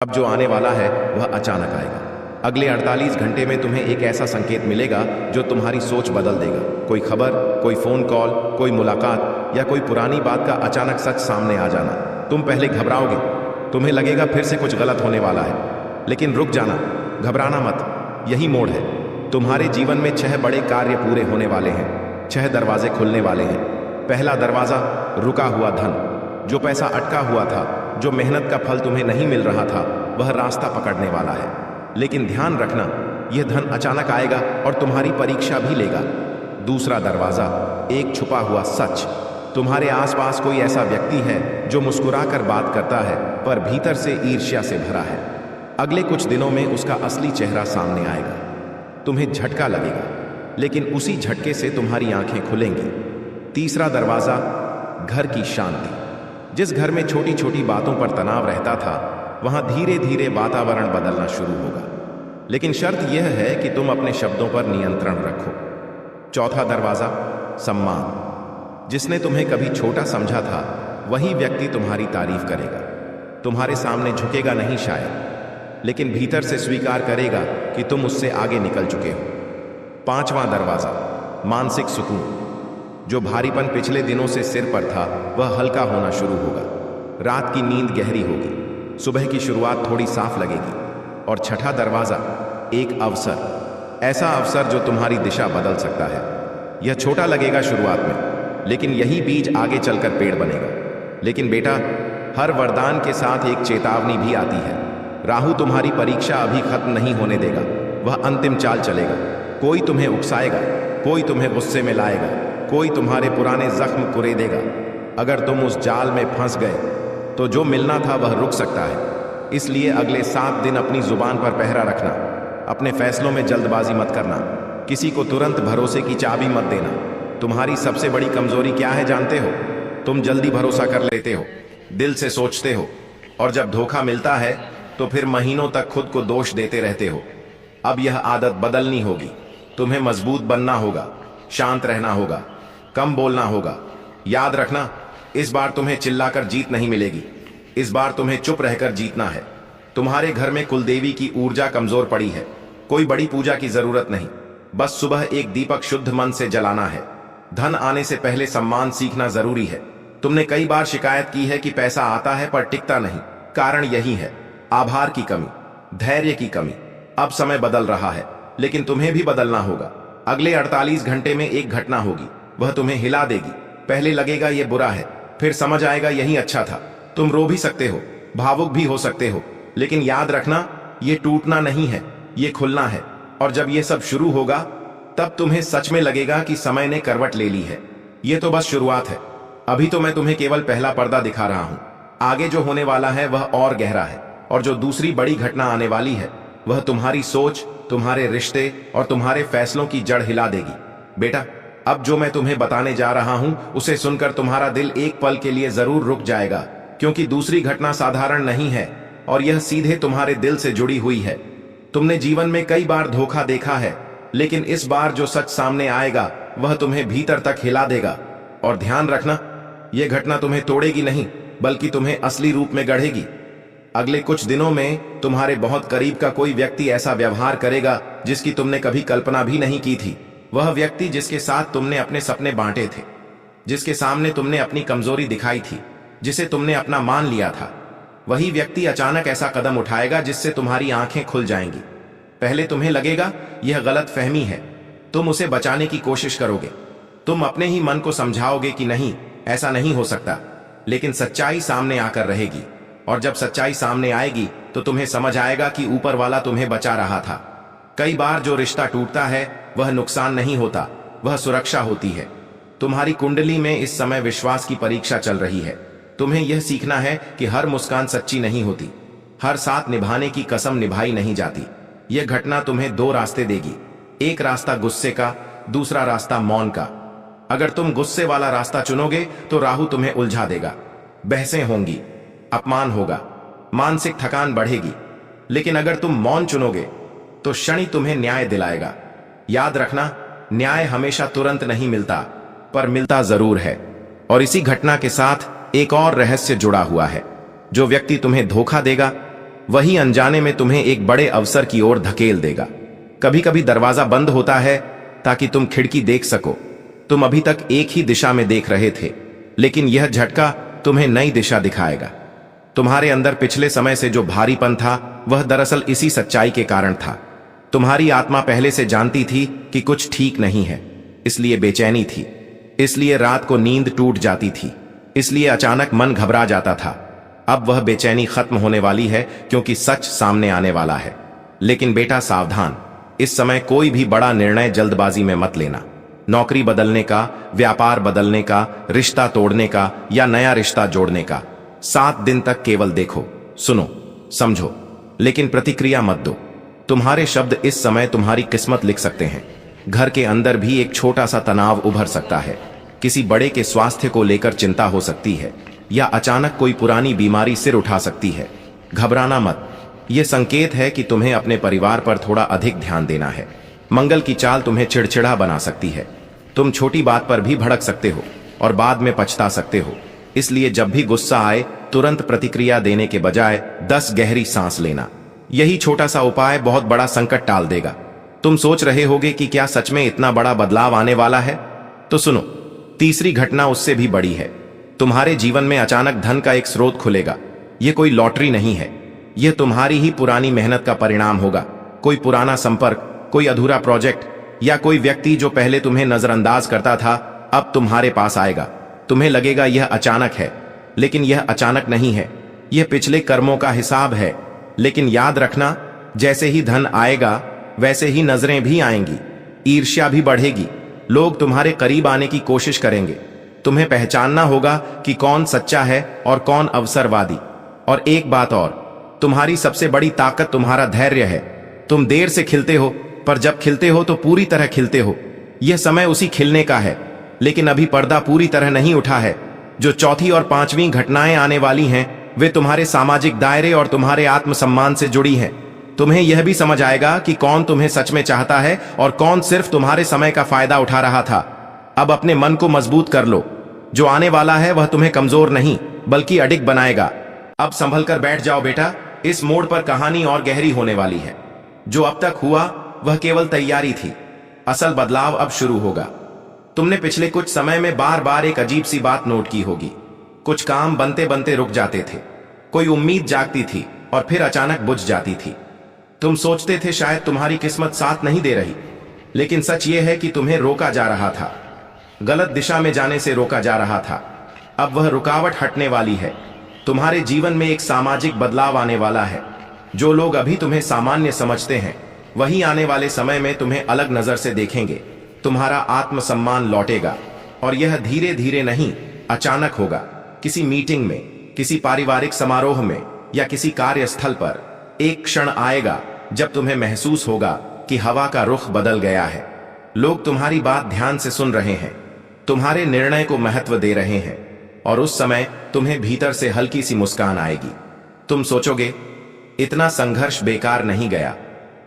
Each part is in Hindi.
अब जो आने वाला है वह अचानक आएगा। अगले 48 घंटे में तुम्हें एक ऐसा संकेत मिलेगा जो तुम्हारी सोच बदल देगा। कोई खबर, कोई फोन कॉल, कोई मुलाकात या कोई पुरानी बात का अचानक सच सामने आ जाना। तुम पहले घबराओगे, तुम्हें लगेगा फिर से कुछ गलत होने वाला है, लेकिन रुक जाना, घबराना मत। यही मोड़ है। तुम्हारे जीवन में 6 बड़े कार्य पूरे होने वाले हैं। 6 दरवाजे खुलने वाले हैं। पहला दरवाजा, रुका हुआ धन। जो पैसा अटका हुआ था, जो मेहनत का फल तुम्हें नहीं मिल रहा था, वह रास्ता पकड़ने वाला है। लेकिन ध्यान रखना, यह धन अचानक आएगा और तुम्हारी परीक्षा भी लेगा। दूसरा दरवाजा, एक छुपा हुआ सच। तुम्हारे आसपास कोई ऐसा व्यक्ति है जो मुस्कुराकर बात करता है पर भीतर से ईर्ष्या से भरा है। अगले कुछ दिनों में उसका असली चेहरा सामने आएगा। तुम्हें झटका लगेगा, लेकिन उसी झटके से तुम्हारी आंखें खुलेंगी। तीसरा दरवाजा, घर की शांति। जिस घर में छोटी छोटी बातों पर तनाव रहता था, वहां धीरे धीरे वातावरण बदलना शुरू होगा। लेकिन शर्त यह है कि तुम अपने शब्दों पर नियंत्रण रखो। चौथा दरवाजा, सम्मान। जिसने तुम्हें कभी छोटा समझा था, वही व्यक्ति तुम्हारी तारीफ करेगा। तुम्हारे सामने झुकेगा नहीं शायद, लेकिन भीतर से स्वीकार करेगा कि तुम उससे आगे निकल चुके हो। पांचवां दरवाजा, मानसिक सुकून। जो भारीपन पिछले दिनों से सिर पर था, वह हल्का होना शुरू होगा। रात की नींद गहरी होगी, सुबह की शुरुआत थोड़ी साफ लगेगी। और छठा दरवाजा, एक अवसर। ऐसा अवसर जो तुम्हारी दिशा बदल सकता है। यह छोटा लगेगा शुरुआत में, लेकिन यही बीज आगे चलकर पेड़ बनेगा। लेकिन बेटा, हर वरदान के साथ एक चेतावनी भी आती है। राहु तुम्हारी परीक्षा अभी खत्म नहीं होने देगा, वह अंतिम चाल चलेगा। कोई तुम्हें उकसाएगा, कोई तुम्हें गुस्से में लाएगा, कोई तुम्हारे पुराने जख्म कुरेदेगा। अगर तुम उस जाल में फंस गए तो जो मिलना था वह रुक सकता है। इसलिए अगले 7 दिन अपनी जुबान पर पहरा रखना। अपने फैसलों में जल्दबाजी मत करना। किसी को तुरंत भरोसे की चाबी मत देना। तुम्हारी सबसे बड़ी कमजोरी क्या है जानते हो? तुम जल्दी भरोसा कर लेते हो, दिल से सोचते हो, और जब धोखा मिलता है तो फिर महीनों तक खुद को दोष देते रहते हो। अब यह आदत बदलनी होगी। तुम्हें मजबूत बनना होगा, शांत रहना होगा, कम बोलना होगा। याद रखना, इस बार तुम्हें चिल्लाकर जीत नहीं मिलेगी। इस बार तुम्हें चुप रहकर जीतना है। तुम्हारे घर में कुलदेवी की ऊर्जा कमजोर पड़ी है। कोई बड़ी पूजा की जरूरत नहीं, बस सुबह एक दीपक शुद्ध मन से जलाना है। धन आने से पहले सम्मान सीखना जरूरी है। तुमने कई बार शिकायत की है कि पैसा आता है पर टिकता नहीं। कारण यही है, आभार की कमी, धैर्य की कमी। अब समय बदल रहा है, लेकिन तुम्हें भी बदलना होगा। अगले 48 घंटे में एक घटना होगी, वह तुम्हें हिला देगी। पहले लगेगा ये बुरा है, फिर समझ आएगा यही अच्छा था। तुम रो भी सकते हो, भावुक भी हो सकते हो, लेकिन याद रखना, ये टूटना नहीं है, ये खुलना है। और जब ये सब शुरू होगा, तब तुम्हें सच में लगेगा कि समय ने करवट ले ली है। ये तो बस शुरुआत है। अभी तो मैं तुम्हें केवल पहला पर्दा दिखा रहा हूं। आगे जो होने वाला है वह और गहरा है। और जो दूसरी बड़ी घटना आने वाली है, वह तुम्हारी सोच, तुम्हारे रिश्ते और तुम्हारे फैसलों की जड़ हिला देगी। बेटा, अब जो मैं तुम्हें बताने जा रहा हूं, उसे सुनकर तुम्हारा दिल एक पल के लिए जरूर रुक जाएगा, क्योंकि दूसरी घटना साधारण नहीं है और यह सीधे तुम्हारे दिल से जुड़ी हुई है। तुमने जीवन में कई बार धोखा देखा है, लेकिन इस बार जो सच सामने आएगा वह तुम्हें भीतर तक हिला देगा। और ध्यान रखना, यह घटना तुम्हें तोड़ेगी नहीं, बल्कि तुम्हें असली रूप में गढ़ेगी। अगले कुछ दिनों में तुम्हारे बहुत करीब का कोई व्यक्ति ऐसा व्यवहार करेगा जिसकी तुमने कभी कल्पना भी नहीं की थी। वह व्यक्ति जिसके साथ तुमने अपने सपने बांटे थे, जिसके सामने तुमने अपनी कमजोरी दिखाई थी, जिसे तुमने अपना मान लिया था, वही व्यक्ति अचानक ऐसा कदम उठाएगा जिससे तुम्हारी आंखें खुल जाएंगी। पहले तुम्हें लगेगा यह गलत फहमी है, तुम उसे बचाने की कोशिश करोगे, तुम अपने ही मन को समझाओगे कि नहीं, ऐसा नहीं हो सकता। लेकिन सच्चाई सामने आकर रहेगी, और जब सच्चाई सामने आएगी तो तुम्हें समझ आएगा कि ऊपर वाला तुम्हें बचा रहा था। कई बार जो रिश्ता टूटता है वह नुकसान नहीं होता, वह सुरक्षा होती है। तुम्हारी कुंडली में इस समय विश्वास की परीक्षा चल रही है। तुम्हें यह सीखना है कि हर मुस्कान सच्ची नहीं होती, हर साथ निभाने की कसम निभाई नहीं जाती। यह घटना तुम्हें 2 रास्ते देगी, एक रास्ता गुस्से का, दूसरा रास्ता मौन का। अगर तुम गुस्से वाला रास्ता चुनोगे तो राहु तुम्हें उलझा देगा, बहसें होंगी, अपमान होगा, मानसिक थकान बढ़ेगी। लेकिन अगर तुम मौन चुनोगे तो शनि तुम्हें न्याय दिलाएगा। याद रखना, न्याय हमेशा तुरंत नहीं मिलता, पर मिलता जरूर है। और इसी घटना के साथ एक और रहस्य जुड़ा हुआ है। जो व्यक्ति तुम्हें धोखा देगा वही अनजाने में तुम्हें एक बड़े अवसर की ओर धकेल देगा। कभी कभी दरवाजा बंद होता है ताकि तुम खिड़की देख सको। तुम अभी तक एक ही दिशा में देख रहे थे, लेकिन यह झटका तुम्हें नई दिशा दिखाएगा। तुम्हारे अंदर पिछले समय से जो भारीपन था, वह दरअसल इसी सच्चाई के कारण था। तुम्हारी आत्मा पहले से जानती थी कि कुछ ठीक नहीं है, इसलिए बेचैनी थी, इसलिए रात को नींद टूट जाती थी, इसलिए अचानक मन घबरा जाता था। अब वह बेचैनी खत्म होने वाली है, क्योंकि सच सामने आने वाला है। लेकिन बेटा सावधान, इस समय कोई भी बड़ा निर्णय जल्दबाजी में मत लेना। नौकरी बदलने का, व्यापार बदलने का, रिश्ता तोड़ने का या नया रिश्ता जोड़ने का। 7 दिन तक केवल देखो, सुनो, समझो, लेकिन प्रतिक्रिया मत दो। तुम्हारे शब्द इस समय तुम्हारी किस्मत लिख सकते हैं। घर के अंदर भी एक छोटा सा तनाव उभर सकता है। किसी बड़े के स्वास्थ्य को लेकर चिंता हो सकती है, या अचानक कोई पुरानी बीमारी सिर उठा सकती है। घबराना मत, यह संकेत है कि तुम्हें अपने परिवार पर थोड़ा अधिक ध्यान देना है। मंगल की चाल तुम्हें चिड़चिड़ा बना सकती है। तुम छोटी बात पर भी भड़क सकते हो और बाद में पछता सकते हो। इसलिए जब भी गुस्सा आए, तुरंत प्रतिक्रिया देने के बजाय 10 गहरी सांस लेना। यही छोटा सा उपाय बहुत बड़ा संकट टाल देगा। तुम सोच रहे होगे कि क्या सच में इतना बड़ा बदलाव आने वाला है? तो सुनो, तीसरी घटना उससे भी बड़ी है। तुम्हारे जीवन में अचानक धन का एक स्रोत खुलेगा। यह कोई लॉटरी नहीं है, यह तुम्हारी ही पुरानी मेहनत का परिणाम होगा। कोई पुराना संपर्क, कोई अधूरा प्रोजेक्ट या कोई व्यक्ति जो पहले तुम्हें नजरअंदाज करता था, अब तुम्हारे पास आएगा। तुम्हें लगेगा यह अचानक है, लेकिन यह अचानक नहीं है। यह पिछले कर्मों का हिसाब है। लेकिन याद रखना, जैसे ही धन आएगा, वैसे ही नजरें भी आएंगी, ईर्ष्या भी बढ़ेगी, लोग तुम्हारे करीब आने की कोशिश करेंगे। तुम्हें पहचानना होगा कि कौन सच्चा है और कौन अवसरवादी। और एक बात और, तुम्हारी सबसे बड़ी ताकत तुम्हारा धैर्य है। तुम देर से खिलते हो, पर जब खिलते हो तो पूरी तरह खिलते हो। यह समय उसी खिलने का है, लेकिन अभी पर्दा पूरी तरह नहीं उठा है। जो चौथी और 5वीं घटनाएं आने वाली हैं, वे तुम्हारे सामाजिक दायरे और तुम्हारे आत्मसम्मान से जुड़ी हैं। तुम्हें यह भी समझ आएगा कि कौन तुम्हें सच में चाहता है और कौन सिर्फ तुम्हारे समय का फायदा उठा रहा था। अब अपने मन को मजबूत कर लो। जो आने वाला है वह तुम्हें कमजोर नहीं, बल्कि अडिग बनाएगा। अब संभल कर बैठ जाओ बेटा, इस मोड़ पर कहानी और गहरी होने वाली है। जो अब तक हुआ वह केवल तैयारी थी, असल बदलाव अब शुरू होगा। तुमने पिछले कुछ समय में बार बार एक अजीब सी बात नोट की होगी। कुछ काम बनते बनते रुक जाते थे, कोई उम्मीद जागती थी और फिर अचानक बुझ जाती थी। तुम सोचते थे शायद तुम्हारी किस्मत साथ नहीं दे रही, लेकिन सच यह है कि तुम्हें रोका जा रहा था, गलत दिशा में जाने से रोका जा रहा था। अब वह रुकावट हटने वाली है। तुम्हारे जीवन में एक सामाजिक बदलाव आने वाला है। जो लोग अभी तुम्हें सामान्य समझते हैं, वही आने वाले समय में तुम्हें अलग नजर से देखेंगे। तुम्हारा आत्मसम्मान लौटेगा, और यह धीरे धीरे नहीं, अचानक होगा। किसी मीटिंग में, किसी पारिवारिक समारोह में या किसी कार्यस्थल पर एक क्षण आएगा जब तुम्हें महसूस होगा कि हवा का रुख बदल गया है। लोग तुम्हारी बात ध्यान से सुन रहे हैं, तुम्हारे निर्णय को महत्व दे रहे हैं, और उस समय तुम्हें भीतर से हल्की सी मुस्कान आएगी। तुम सोचोगे, इतना संघर्ष बेकार नहीं गया।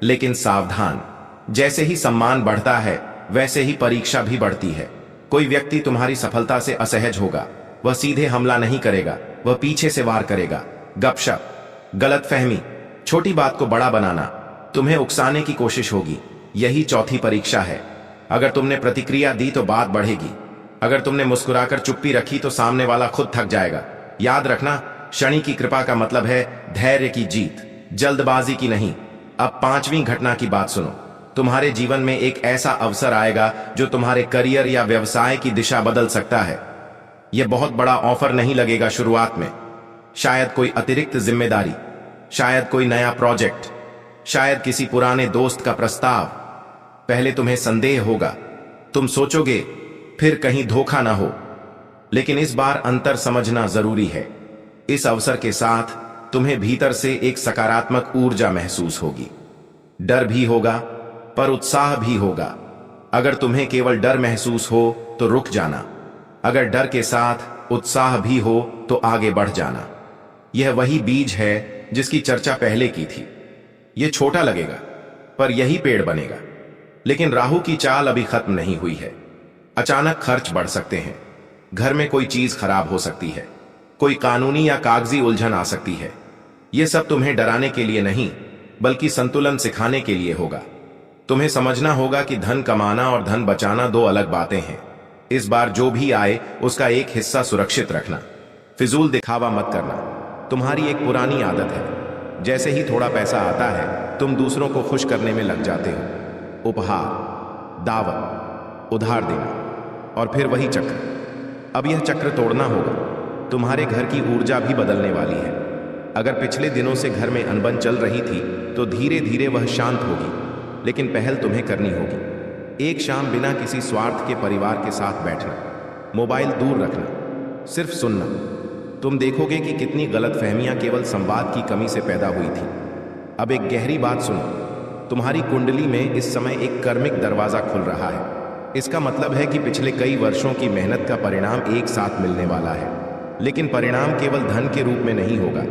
लेकिन सावधान, जैसे ही सम्मान बढ़ता है, वैसे ही परीक्षा भी बढ़ती है। कोई व्यक्ति तुम्हारी सफलता से असहज होगा। वह सीधे हमला नहीं करेगा, वह पीछे से वार करेगा। गपशप, गलतफहमी, छोटी बात को बड़ा बनाना, तुम्हें उकसाने की कोशिश होगी। यही चौथी परीक्षा है। अगर तुमने प्रतिक्रिया दी तो बात बढ़ेगी। अगर तुमने मुस्कुराकर चुप्पी रखी तो सामने वाला खुद थक जाएगा। याद रखना, शनि की कृपा का मतलब है धैर्य की जीत, जल्दबाजी की नहीं। अब 5वीं घटना की बात सुनो। तुम्हारे जीवन में एक ऐसा अवसर आएगा जो तुम्हारे करियर या व्यवसाय की दिशा बदल सकता है। यह बहुत बड़ा ऑफर नहीं लगेगा शुरुआत में। शायद कोई अतिरिक्त जिम्मेदारी, शायद कोई नया प्रोजेक्ट, शायद किसी पुराने दोस्त का प्रस्ताव। पहले तुम्हें संदेह होगा, तुम सोचोगे फिर कहीं धोखा ना हो। लेकिन इस बार अंतर समझना जरूरी है। इस अवसर के साथ तुम्हें भीतर से एक सकारात्मक ऊर्जा महसूस होगी। डर भी होगा, पर उत्साह भी होगा। अगर तुम्हें केवल डर महसूस हो तो रुक जाना। अगर डर के साथ उत्साह भी हो तो आगे बढ़ जाना। यह वही बीज है जिसकी चर्चा पहले की थी। यह छोटा लगेगा, पर यही पेड़ बनेगा। लेकिन राहु की चाल अभी खत्म नहीं हुई है। अचानक खर्च बढ़ सकते हैं, घर में कोई चीज खराब हो सकती है, कोई कानूनी या कागजी उलझन आ सकती है। यह सब तुम्हें डराने के लिए नहीं, बल्कि संतुलन सिखाने के लिए होगा। तुम्हें समझना होगा कि धन कमाना और धन बचाना दो अलग बातें हैं। इस बार जो भी आए उसका एक हिस्सा सुरक्षित रखना। फिजूल दिखावा मत करना। तुम्हारी एक पुरानी आदत है, जैसे ही थोड़ा पैसा आता है तुम दूसरों को खुश करने में लग जाते हो। उपहार, दावत, उधार देना और फिर वही चक्र। अब यह चक्र तोड़ना होगा। तुम्हारे घर की ऊर्जा भी बदलने वाली है। अगर पिछले दिनों से घर में अनबन चल रही थी तो धीरे धीरे वह शांत होगी, लेकिन पहल तुम्हें करनी होगी। एक शाम बिना किसी स्वार्थ के परिवार के साथ बैठना, मोबाइल दूर रखना, सिर्फ सुनना। तुम देखोगे कि कितनी गलतफहमियां केवल संवाद की कमी से पैदा हुई थी। अब एक गहरी बात सुनो, तुम्हारी कुंडली में इस समय एक कर्मिक दरवाजा खुल रहा है। इसका मतलब है कि पिछले कई वर्षों की मेहनत का परिणाम एक साथ मिलने वाला है। लेकिन परिणाम केवल धन के रूप में नहीं होगा,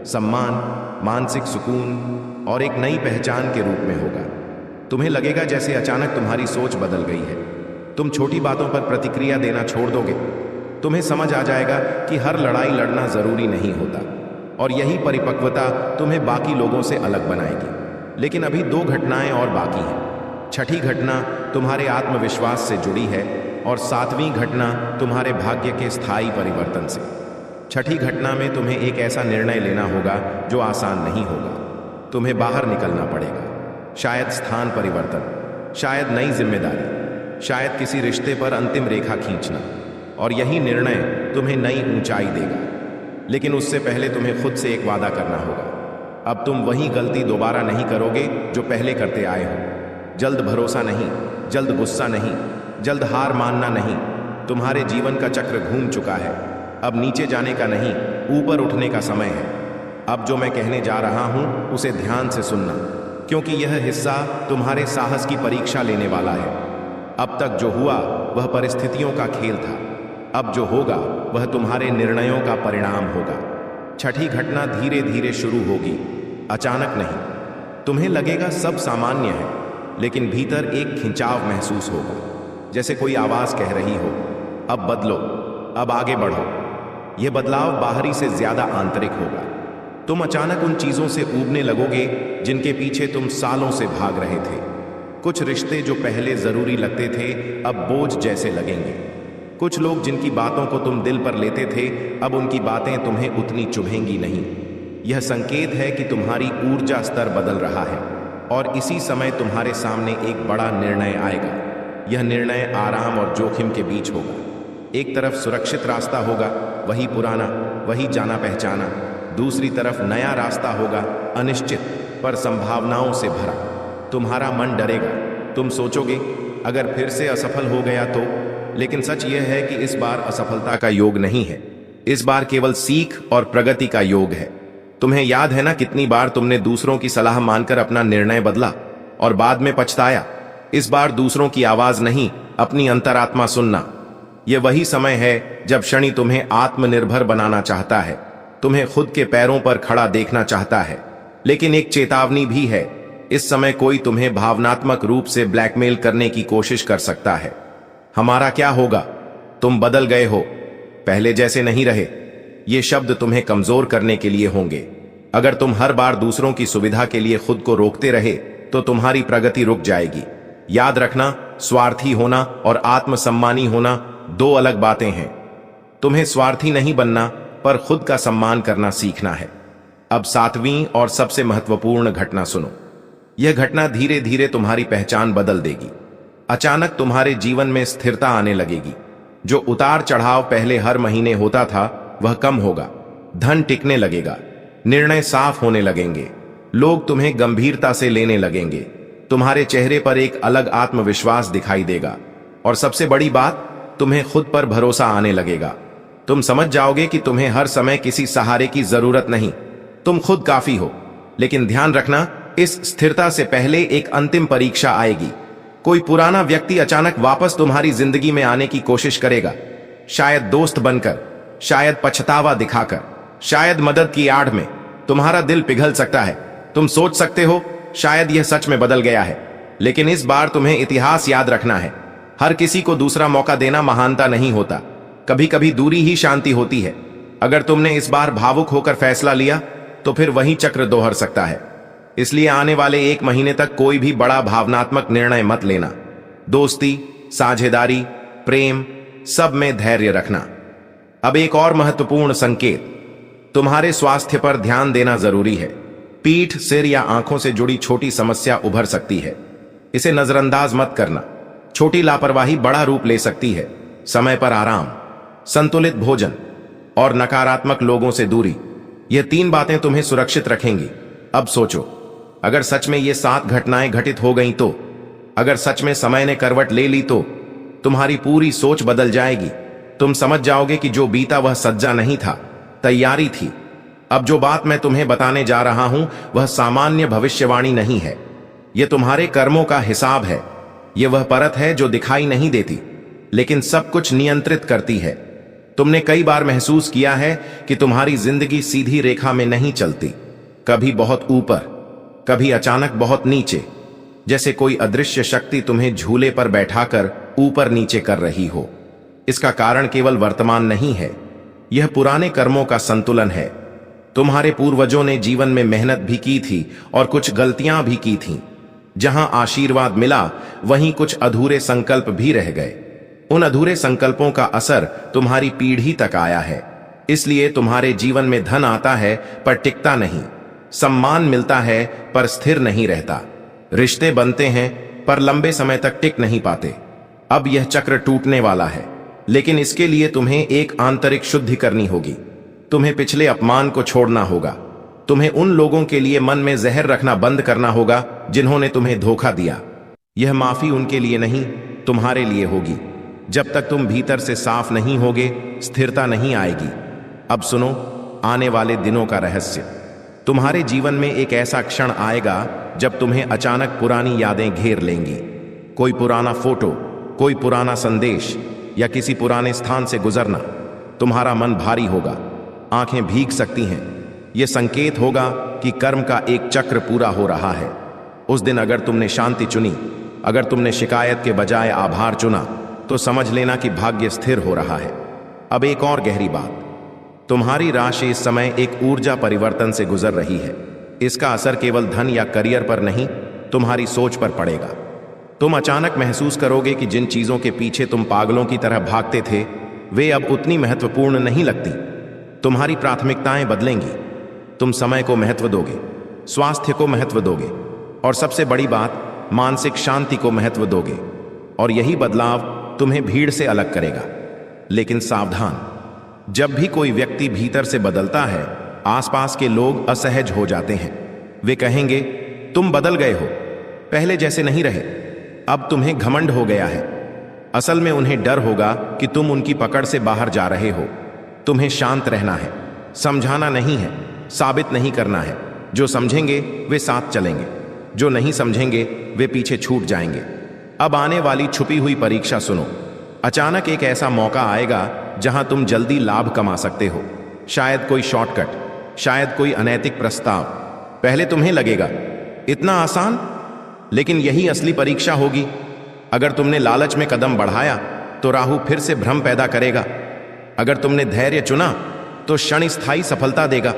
सम्मान, मानसिक सुकून और एक नई पहचान के रूप में होगा। तुम्हें लगेगा जैसे अचानक तुम्हारी सोच बदल गई है। तुम छोटी बातों पर प्रतिक्रिया देना छोड़ दोगे। तुम्हें समझ आ जाएगा कि हर लड़ाई लड़ना जरूरी नहीं होता, और यही परिपक्वता तुम्हें बाकी लोगों से अलग बनाएगी। लेकिन अभी दो घटनाएं और बाकी हैं। छठी घटना तुम्हारे आत्मविश्वास से जुड़ी है और सातवीं घटना तुम्हारे भाग्य के स्थायी परिवर्तन से। छठी घटना में तुम्हें एक ऐसा निर्णय लेना होगा जो आसान नहीं होगा। तुम्हें बाहर निकलना पड़ेगा, शायद स्थान परिवर्तन, शायद नई जिम्मेदारी, शायद किसी रिश्ते पर अंतिम रेखा खींचना, और यही निर्णय तुम्हें नई ऊंचाई देगा। लेकिन उससे पहले तुम्हें खुद से एक वादा करना होगा। अब तुम वही गलती दोबारा नहीं करोगे जो पहले करते आए हो। जल्द भरोसा नहीं, जल्द गुस्सा नहीं, जल्द हार मानना नहीं। तुम्हारे जीवन का चक्र घूम चुका है। अब नीचे जाने का नहीं, ऊपर उठने का समय है। अब जो मैं कहने जा रहा हूं उसे ध्यान से सुनना, क्योंकि यह हिस्सा तुम्हारे साहस की परीक्षा लेने वाला है। अब तक जो हुआ वह परिस्थितियों का खेल था। अब जो होगा वह तुम्हारे निर्णयों का परिणाम होगा। छठी घटना धीरे धीरे शुरू होगी, अचानक नहीं। तुम्हें लगेगा सब सामान्य है, लेकिन भीतर एक खिंचाव महसूस होगा, जैसे कोई आवाज कह रही हो, अब बदलो, अब आगे बढ़ो। यह बदलाव बाहरी से ज्यादा आंतरिक होगा। तुम अचानक उन चीजों से ऊबने लगोगे जिनके पीछे तुम सालों से भाग रहे थे। कुछ रिश्ते जो पहले जरूरी लगते थे अब बोझ जैसे लगेंगे। कुछ लोग जिनकी बातों को तुम दिल पर लेते थे अब उनकी बातें तुम्हें उतनी चुभेंगी नहीं। यह संकेत है कि तुम्हारी ऊर्जा स्तर बदल रहा है, और इसी समय तुम्हारे सामने एक बड़ा निर्णय आएगा। यह निर्णय आराम और जोखिम के बीच होगा। एक तरफ सुरक्षित रास्ता होगा, वही पुराना, वही जाना पहचाना। दूसरी तरफ नया रास्ता होगा, अनिश्चित पर संभावनाओं से भरा। तुम्हारा मन डरेगा, तुम सोचोगे अगर फिर से असफल हो गया तो। लेकिन सच यह है कि इस बार असफलता का योग नहीं है, इस बार केवल सीख और प्रगति का योग है। तुम्हें याद है ना कितनी बार तुमने दूसरों की सलाह मानकर अपना निर्णय बदला और बाद में पछताया। इस बार दूसरों की आवाज नहीं, अपनी अंतरात्मा सुनना। यह वही समय है जब शनि तुम्हें आत्मनिर्भर बनाना चाहता है, तुम्हें खुद के पैरों पर खड़ा देखना चाहता है। लेकिन एक चेतावनी भी है, इस समय कोई तुम्हें भावनात्मक रूप से ब्लैकमेल करने की कोशिश कर सकता है। हमारा क्या होगा, तुम बदल गए हो, पहले जैसे नहीं रहे। ये शब्द तुम्हें कमजोर करने के लिए होंगे। अगर तुम हर बार दूसरों की सुविधा के लिए खुद को रोकते रहे तो तुम्हारी प्रगति रुक जाएगी। याद रखना, स्वार्थी होना और आत्मसम्मानी होना दो अलग बातें हैं। तुम्हें स्वार्थी नहीं बनना, पर खुद का सम्मान करना सीखना है। अब सातवीं और सबसे महत्वपूर्ण घटना सुनो। यह घटना धीरे धीरे तुम्हारी पहचान बदल देगी। अचानक तुम्हारे जीवन में स्थिरता आने लगेगी। जो उतार चढ़ाव पहले हर महीने होता था वह कम होगा। धन टिकने लगेगा, निर्णय साफ होने लगेंगे, लोग तुम्हें गंभीरता से लेने लगेंगे। तुम्हारे चेहरे पर एक अलग आत्मविश्वास दिखाई देगा, और सबसे बड़ी बात, तुम्हें खुद पर भरोसा आने लगेगा। तुम समझ जाओगे कि तुम्हें हर समय किसी सहारे की जरूरत नहीं, तुम खुद काफी हो। लेकिन ध्यान रखना, इस स्थिरता से पहले एक अंतिम परीक्षा आएगी। कोई पुराना व्यक्ति अचानक वापस तुम्हारी जिंदगी में आने की कोशिश करेगा, शायद दोस्त बनकर, शायद पछतावा दिखाकर, शायद मदद की आड़ में। तुम्हारा दिल पिघल सकता है। तुम सोच सकते हो शायद यह सच में बदल गया है, लेकिन इस बार तुम्हें इतिहास याद रखना है। हर किसी को दूसरा मौका देना महानता नहीं होता, कभी कभी दूरी ही शांति होती है। अगर तुमने इस बार भावुक होकर फैसला लिया तो फिर वही चक्र दोहर सकता है। इसलिए आने वाले 1 महीने तक कोई भी बड़ा भावनात्मक निर्णय मत लेना। दोस्ती, साझेदारी, प्रेम, सब में धैर्य रखना। अब एक और महत्वपूर्ण संकेत, तुम्हारे स्वास्थ्य पर ध्यान देना जरूरी है। पीठ, सिर या आंखों से जुड़ी छोटी समस्या उभर सकती है, इसे नजरअंदाज मत करना। छोटी लापरवाही बड़ा रूप ले सकती है। समय पर आराम, संतुलित भोजन और नकारात्मक लोगों से दूरी, यह 3 बातें तुम्हें सुरक्षित रखेंगी। अब सोचो, अगर सच में ये 7 घटनाएं घटित हो गईं तो, अगर सच में समय ने करवट ले ली तो तुम्हारी पूरी सोच बदल जाएगी। तुम समझ जाओगे कि जो बीता वह सज्जा नहीं था, तैयारी थी। अब जो बात मैं तुम्हें बताने जा रहा हूं वह सामान्य भविष्यवाणी नहीं है। यह तुम्हारे कर्मों का हिसाब है। यह वह परत है जो दिखाई नहीं देती लेकिन सब कुछ नियंत्रित करती है। तुमने कई बार महसूस किया है कि तुम्हारी जिंदगी सीधी रेखा में नहीं चलती, कभी बहुत ऊपर, कभी अचानक बहुत नीचे, जैसे कोई अदृश्य शक्ति तुम्हें झूले पर बैठाकर ऊपर नीचे कर रही हो। इसका कारण केवल वर्तमान नहीं है, यह पुराने कर्मों का संतुलन है। तुम्हारे पूर्वजों ने जीवन में मेहनत भी की थी और कुछ गलतियां भी की थीं। जहां आशीर्वाद मिला वहीं कुछ अधूरे संकल्प भी रह गए। उन अधूरे संकल्पों का असर तुम्हारी पीढ़ी तक आया है। इसलिए तुम्हारे जीवन में धन आता है पर टिकता नहीं, सम्मान मिलता है पर स्थिर नहीं रहता, रिश्ते बनते हैं पर लंबे समय तक टिक नहीं पाते। अब यह चक्र टूटने वाला है, लेकिन इसके लिए तुम्हें एक आंतरिक शुद्धि करनी होगी। तुम्हें पिछले अपमान को छोड़ना होगा। तुम्हें उन लोगों के लिए मन में जहर रखना बंद करना होगा जिन्होंने तुम्हें धोखा दिया। यह माफी उनके लिए नहीं, तुम्हारे लिए होगी। जब तक तुम भीतर से साफ नहीं होगे, स्थिरता नहीं आएगी। अब सुनो आने वाले दिनों का रहस्य। तुम्हारे जीवन में एक ऐसा क्षण आएगा जब तुम्हें अचानक पुरानी यादें घेर लेंगी। कोई पुराना फोटो, कोई पुराना संदेश या किसी पुराने स्थान से गुजरना। तुम्हारा मन भारी होगा, आंखें भीग सकती हैं। यह संकेत होगा कि कर्म का एक चक्र पूरा हो रहा है। उस दिन अगर तुमने शांति चुनी, अगर तुमने शिकायत के बजाय आभार चुना, तो समझ लेना कि भाग्य स्थिर हो रहा है। अब एक और गहरी बात, तुम्हारी राशि इस समय एक ऊर्जा परिवर्तन से गुजर रही है। इसका असर केवल धन या करियर पर नहीं, तुम्हारी सोच पर पड़ेगा। तुम अचानक महसूस करोगे कि जिन चीजों के पीछे तुम पागलों की तरह भागते थे वे अब उतनी महत्वपूर्ण नहीं लगती। तुम्हारी प्राथमिकताएं बदलेंगी। तुम समय को महत्व दोगे, स्वास्थ्य को महत्व दोगे और सबसे बड़ी बात, मानसिक शांति को महत्व दोगे। और यही बदलाव तुम्हें भीड़ से अलग करेगा। लेकिन सावधान, जब भी कोई व्यक्ति भीतर से बदलता है, आसपास के लोग असहज हो जाते हैं। वे कहेंगे तुम बदल गए हो, पहले जैसे नहीं रहे, अब तुम्हें घमंड हो गया है। असल में उन्हें डर होगा कि तुम उनकी पकड़ से बाहर जा रहे हो। तुम्हें शांत रहना है, समझाना नहीं है, साबित नहीं करना है। जो समझेंगे वे साथ चलेंगे, जो नहीं समझेंगे वे पीछे छूट जाएंगे। अब आने वाली छुपी हुई परीक्षा सुनो। अचानक एक ऐसा मौका आएगा जहां तुम जल्दी लाभ कमा सकते हो। शायद कोई शॉर्टकट, शायद कोई अनैतिक प्रस्ताव। पहले तुम्हें लगेगा इतना आसान, लेकिन यही असली परीक्षा होगी। अगर तुमने लालच में कदम बढ़ाया तो राहु फिर से भ्रम पैदा करेगा। अगर तुमने धैर्य चुना तो क्षण स्थायी सफलता देगा।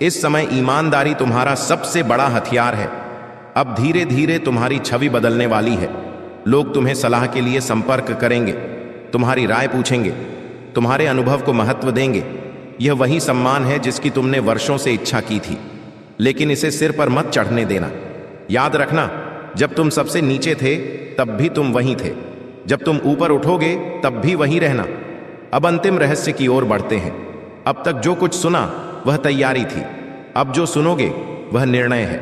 इस समय ईमानदारी तुम्हारा सबसे बड़ा हथियार है। अब धीरे धीरे तुम्हारी छवि बदलने वाली है। लोग तुम्हें सलाह के लिए संपर्क करेंगे, तुम्हारी राय पूछेंगे, तुम्हारे अनुभव को महत्व देंगे। यह वही सम्मान है जिसकी तुमने वर्षों से इच्छा की थी, लेकिन इसे सिर पर मत चढ़ने देना। याद रखना, जब तुम सबसे नीचे थे तब भी तुम वहीं थे, जब तुम ऊपर उठोगे तब भी वहीं रहना। अब अंतिम रहस्य की ओर बढ़ते हैं। अब तक जो कुछ सुना वह तैयारी थी, अब जो सुनोगे वह निर्णय है।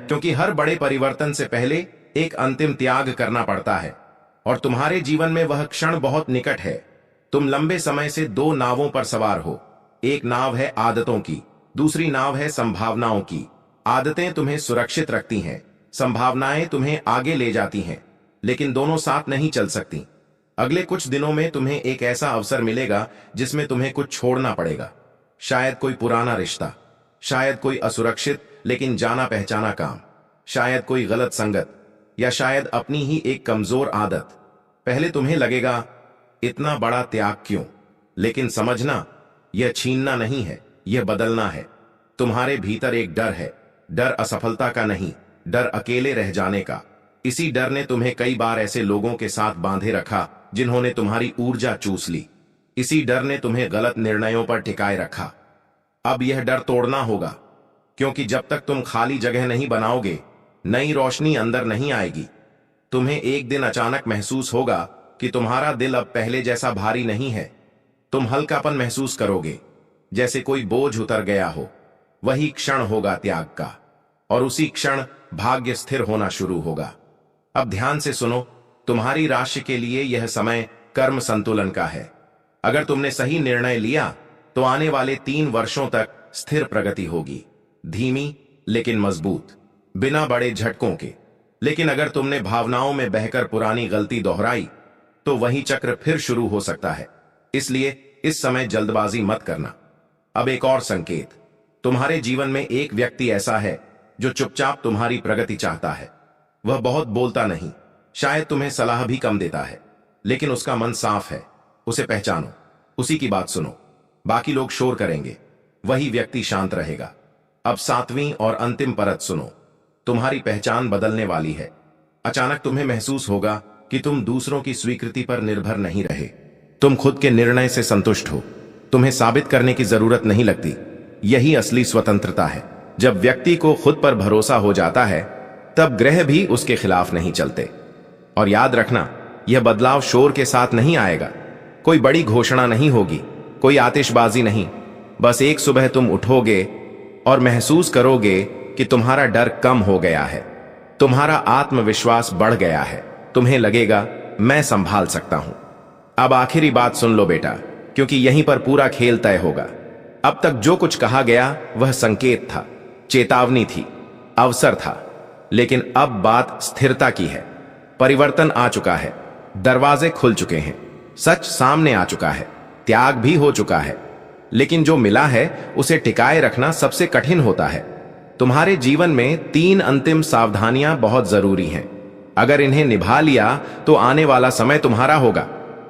क्योंकि हर बड़े परिवर्तन से पहले एक अंतिम त्याग करना पड़ता है, और तुम्हारे जीवन में वह क्षण बहुत निकट है। तुम लंबे समय से 2 नावों पर सवार हो। एक नाव है आदतों की, दूसरी नाव है संभावनाओं की। आदतें तुम्हें सुरक्षित रखती हैं, संभावनाएं तुम्हें आगे ले जाती हैं, लेकिन दोनों साथ नहीं चल सकती। अगले कुछ दिनों में तुम्हें एक ऐसा अवसर मिलेगा जिसमें तुम्हें कुछ छोड़ना पड़ेगा। शायद कोई पुराना रिश्ता, शायद कोई असुरक्षित लेकिन जाना पहचाना काम, शायद कोई गलत संगत, या शायद अपनी ही एक कमजोर आदत। पहले तुम्हें लगेगा इतना बड़ा त्याग क्यों, लेकिन समझना, यह छीनना नहीं है, यह बदलना है। तुम्हारे भीतर एक डर है, डर असफलता का नहीं, डर अकेले रह जाने का। इसी डर ने तुम्हें कई बार ऐसे लोगों के साथ बांधे रखा जिन्होंने तुम्हारी ऊर्जा चूस ली। इसी डर ने तुम्हें गलत निर्णयों पर टिकाए रखा। अब यह डर तोड़ना होगा, क्योंकि जब तक तुम खाली जगह नहीं बनाओगे, नई रोशनी अंदर नहीं आएगी। तुम्हें एक दिन अचानक महसूस होगा कि तुम्हारा दिल अब पहले जैसा भारी नहीं है। तुम हल्कापन महसूस करोगे, जैसे कोई बोझ उतर गया हो। वही क्षण होगा त्याग का, और उसी क्षण भाग्य स्थिर होना शुरू होगा। अब ध्यान से सुनो, तुम्हारी राशि के लिए यह समय कर्म संतुलन का है। अगर तुमने सही निर्णय लिया तो आने वाले 3 वर्षों तक स्थिर प्रगति होगी, धीमी लेकिन मजबूत, बिना बड़े झटकों के। लेकिन अगर तुमने भावनाओं में बहकर पुरानी गलती दोहराई तो वही चक्र फिर शुरू हो सकता है। इसलिए इस समय जल्दबाजी मत करना। अब एक और संकेत, तुम्हारे जीवन में एक व्यक्ति ऐसा है जो चुपचाप तुम्हारी प्रगति चाहता है। वह बहुत बोलता नहीं, शायद तुम्हें सलाह भी कम देता है, लेकिन उसका मन साफ है। उसे पहचानो, उसी की बात सुनो। बाकी लोग शोर करेंगे, वही व्यक्ति शांत रहेगा। अब 7वीं और अंतिम परत सुनो। तुम्हारी पहचान बदलने वाली है। अचानक तुम्हें महसूस होगा कि तुम दूसरों की स्वीकृति पर निर्भर नहीं रहे। तुम खुद के निर्णय से संतुष्ट हो। तुम्हें साबित करने की जरूरत नहीं लगती। यही असली स्वतंत्रता है। जब व्यक्ति को खुद पर भरोसा हो जाता है, तब ग्रह भी उसके खिलाफ नहीं चलते। और याद रखना, यह बदलाव शोर के साथ नहीं आएगा। कोई बड़ी घोषणा नहीं होगी, कोई आतिशबाजी नहीं। बस एक सुबह तुम उठोगे और महसूस करोगे कि तुम्हारा डर कम हो गया है, तुम्हारा आत्मविश्वास बढ़ गया है। तुम्हें लगेगा, मैं संभाल सकता हूं। अब आखिरी बात सुन लो बेटा, क्योंकि यहीं पर पूरा खेल तय होगा। अब तक जो कुछ कहा गया वह संकेत था, चेतावनी थी, अवसर था। लेकिन अब बात स्थिरता की है। परिवर्तन आ चुका है, दरवाजे खुल चुके हैं, सच सामने आ चुका है, त्याग भी हो चुका है। लेकिन जो मिला है उसे टिकाए रखना सबसे कठिन होता है। तुम्हारे जीवन में 3 अंतिम सावधानियां बहुत जरूरी हैं। अगर इन्हें निभा लिया तो आने वाला समय तुम्हारा होगा।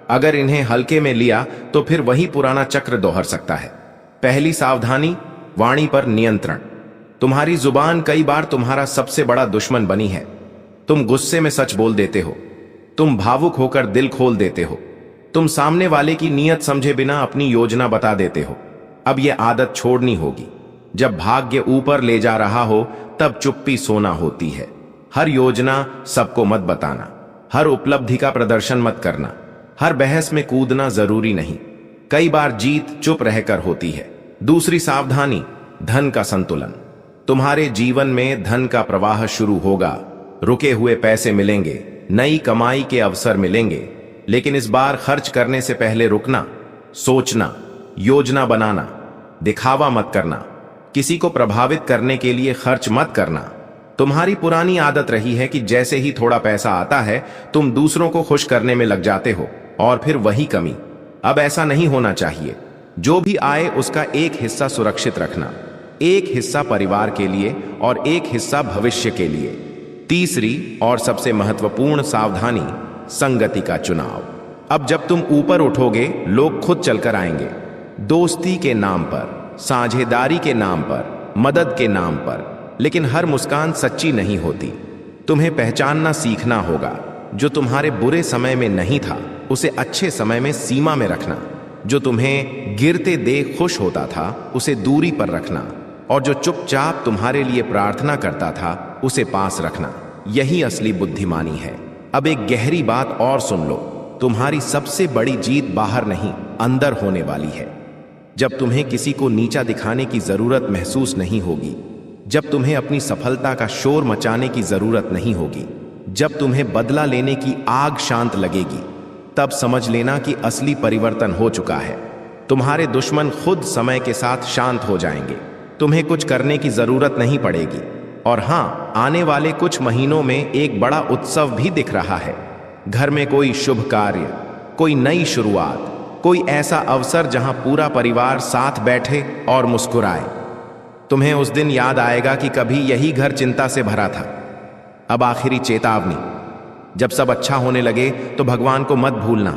अगर इन्हें हल्के में लिया तो फिर वही पुराना चक्र दोहर सकता है। पहली सावधानी, वाणी पर नियंत्रण। तुम्हारी जुबान कई बार तुम्हारा सबसे बड़ा दुश्मन बनी है। तुम गुस्से में सच बोल देते हो, तुम भावुक होकर दिल खोल देते हो, तुम सामने वाले की नीयत समझे बिना अपनी योजना बता देते हो। अब यह आदत छोड़नी होगी। जब भाग्य ऊपर ले जा रहा हो तब चुप्पी सोना होती है। हर योजना सबको मत बताना, हर उपलब्धि का प्रदर्शन मत करना, हर बहस में कूदना जरूरी नहीं। कई बार जीत चुप रहकर होती है। दूसरी सावधानी, धन का संतुलन। तुम्हारे जीवन में धन का प्रवाह शुरू होगा, रुके हुए पैसे मिलेंगे, नई कमाई के अवसर मिलेंगे। लेकिन इस बार खर्च करने से पहले रुकना, सोचना, योजना बनाना। दिखावा मत करना, किसी को प्रभावित करने के लिए खर्च मत करना। तुम्हारी पुरानी आदत रही है कि जैसे ही थोड़ा पैसा आता है तुम दूसरों को खुश करने में लग जाते हो, और फिर वही कमी। अब ऐसा नहीं होना चाहिए। जो भी आए उसका एक हिस्सा सुरक्षित रखना, एक हिस्सा परिवार के लिए और एक हिस्सा भविष्य के लिए। तीसरी और सबसे महत्वपूर्ण सावधानी, संगति का चुनाव। अब जब तुम ऊपर उठोगे लोग खुद चलकर आएंगे, दोस्ती के नाम पर, साझेदारी के नाम पर, मदद के नाम पर। लेकिन हर मुस्कान सच्ची नहीं होती। तुम्हें पहचानना सीखना होगा। जो तुम्हारे बुरे समय में नहीं था उसे अच्छे समय में सीमा में रखना। जो तुम्हें गिरते देख खुश होता था उसे दूरी पर रखना, और जो चुपचाप तुम्हारे लिए प्रार्थना करता था उसे पास रखना। यही असली बुद्धिमानी है। अब एक गहरी बात और सुन लो, तुम्हारी सबसे बड़ी जीत बाहर नहीं, अंदर होने वाली है। जब तुम्हें किसी को नीचा दिखाने की जरूरत महसूस नहीं होगी, जब तुम्हें अपनी सफलता का शोर मचाने की जरूरत नहीं होगी, जब तुम्हें बदला लेने की आग शांत लगेगी, तब समझ लेना कि असली परिवर्तन हो चुका है। तुम्हारे दुश्मन खुद समय के साथ शांत हो जाएंगे। तुम्हें कुछ करने की जरूरत नहीं पड़ेगी। और हां, आने वाले कुछ महीनों में एक बड़ा उत्सव भी दिख रहा है। घर में कोई शुभ कार्य, कोई नई शुरुआत, कोई ऐसा अवसर जहां पूरा परिवार साथ बैठे और मुस्कुराए। तुम्हें उस दिन याद आएगा कि कभी यही घर चिंता से भरा था। अब आखिरी चेतावनी, जब सब अच्छा होने लगे तो भगवान को मत भूलना,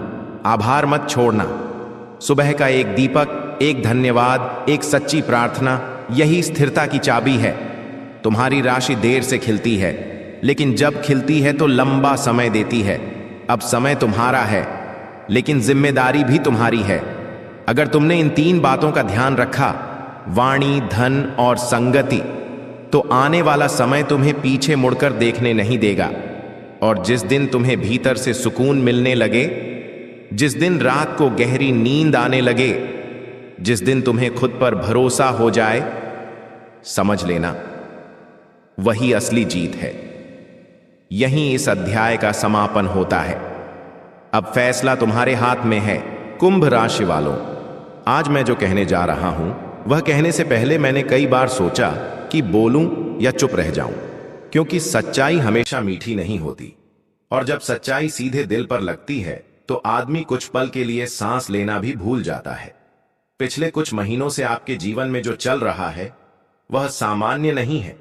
आभार मत छोड़ना। सुबह का एक दीपक, एक धन्यवाद, एक सच्ची प्रार्थना, यही स्थिरता की चाबी है। तुम्हारी राशि देर से खिलती है, लेकिन जब खिलती है तो लंबा समय देती है। अब समय तुम्हारा है, लेकिन जिम्मेदारी भी तुम्हारी है। अगर तुमने इन 3 बातों का ध्यान रखा, वाणी, धन और संगति, तो आने वाला समय तुम्हें पीछे मुड़कर देखने नहीं देगा। और जिस दिन तुम्हें भीतर से सुकून मिलने लगे, जिस दिन रात को गहरी नींद आने लगे, जिस दिन तुम्हें खुद पर भरोसा हो जाए, समझ लेना वही असली जीत है। यहीं इस अध्याय का समापन होता है। अब फैसला तुम्हारे हाथ में है। कुंभ राशि वालों, आज मैं जो कहने जा रहा हूं, वह कहने से पहले मैंने कई बार सोचा कि बोलूं या चुप रह जाऊं, क्योंकि सच्चाई हमेशा मीठी नहीं होती। और जब सच्चाई सीधे दिल पर लगती है तो आदमी कुछ पल के लिए सांस लेना भी भूल जाता है। पिछले कुछ महीनों से आपके जीवन में जो चल रहा है वह सामान्य नहीं है।